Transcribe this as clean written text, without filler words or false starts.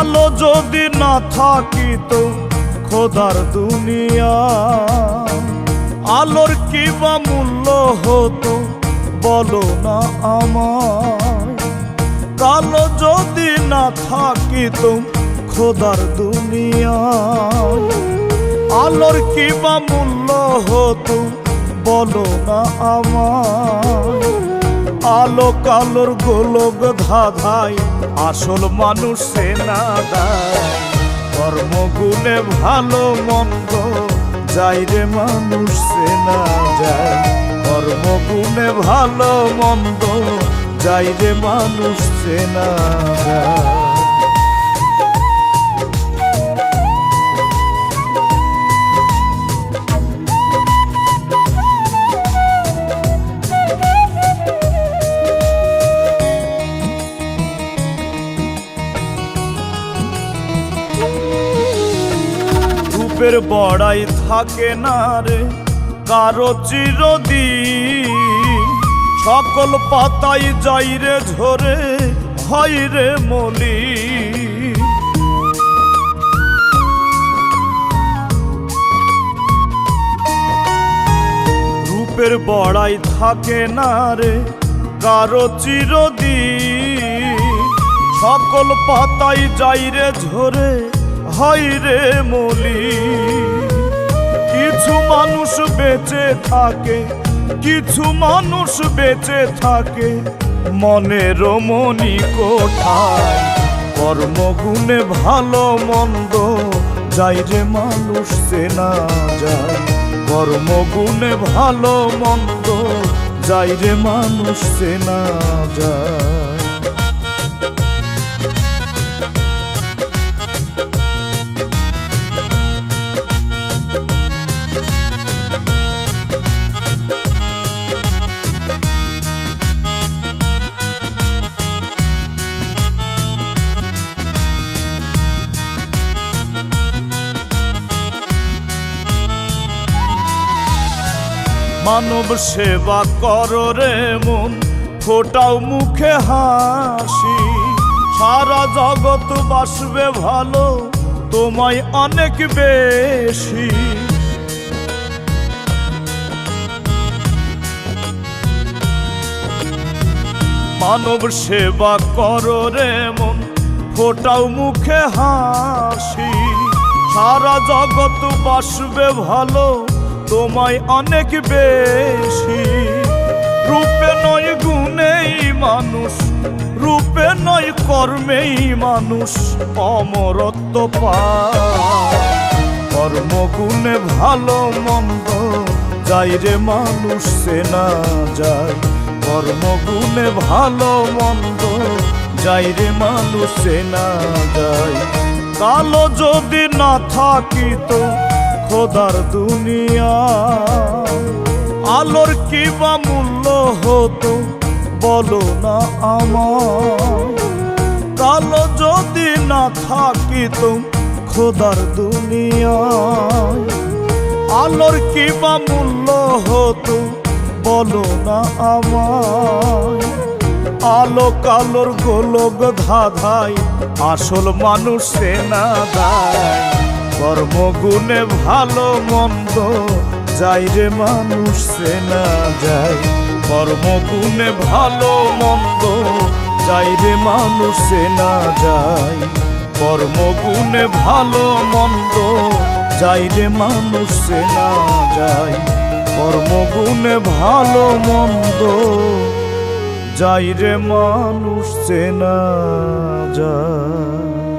আলো যদি না থাকিত খোদার দুনিয়া, আলোর কি বা মূল্য হতো বলো না আমায়। কালো যদি না থাকিত খোদার দুনিয়া, আলোর কি বা মূল্য হতো বলো না আমায়। আলো কালোর গোলক ধাঁধায় আসল মানুষ সে না দেয়। কর্মগুণে ভালো মন্দ যাই রে মানুষ সে না যায়। কর্মগুণে ভালো মন্দ যাই রে মানুষ সে না যায়। রূপের বড়াই থাকে না রে কারো চিরদিন, সকল পাতাই যাই রে ঝরে হয় রে মলিন। রূপের বড়াই থাকে না রে কারো চিরদিন, সকল পাতাই যাই রে ঝরে হয় রে মলিন। কিছু মানুষ বেঁচে থাকে, কিছু মানুষ বেঁচে থাকে মনের মনি কোঠায়। কর্মগুণে ভালো মন্দ যাই রে মানুষ সে না যায়। কর্মগুণে ভালো মন্দ যাই রে মানুষ সে না যায়। মানব সেবা করো রে মন, ফোটাও মুখে হাসি। সারা জগৎ বাসবে ভালো তোমায় অনেক বেশি। মানব সেবা করো রে মন, ফোটাও মুখে হাসি। সারা জগৎ বাসবে ভালো তোমায় অনেক বেশি। রূপে নয় গুণেই মানুষ, রূপে নয় কর্মেই মানুষ অমরত্ব পায়। কর্মগুণে ভালো মন্দ যাই রে মানুষ সে না যায়। কর্মগুণে ভালো মন্দ যাই রে মানুষ সে না যায়। কালো যদি না থাকিত খোদার দুনিয়া, আলোর কি বা মূল্য হতো বলো না আমায়। কালো যদি না থাকিত খোদার দুনিয়া, আলোর কি বা মূল্য হতো বলো না আমায়। আলো কালোর গোলক ধাঁধায় আসল মানুষ সে না দেয়। কর্মগুণে ভালো মন্দ যাই রে মানুষ সে না যায়। কর্মগুণে ভালো মন্দ যাই রে মানুষ সে না যায়। কর্মগুণে ভালো মন্দ যাই রে মানুষ সে না যায়। কর্মগুণে ভালো মন্দ যাই রে মানুষ সে না যায়।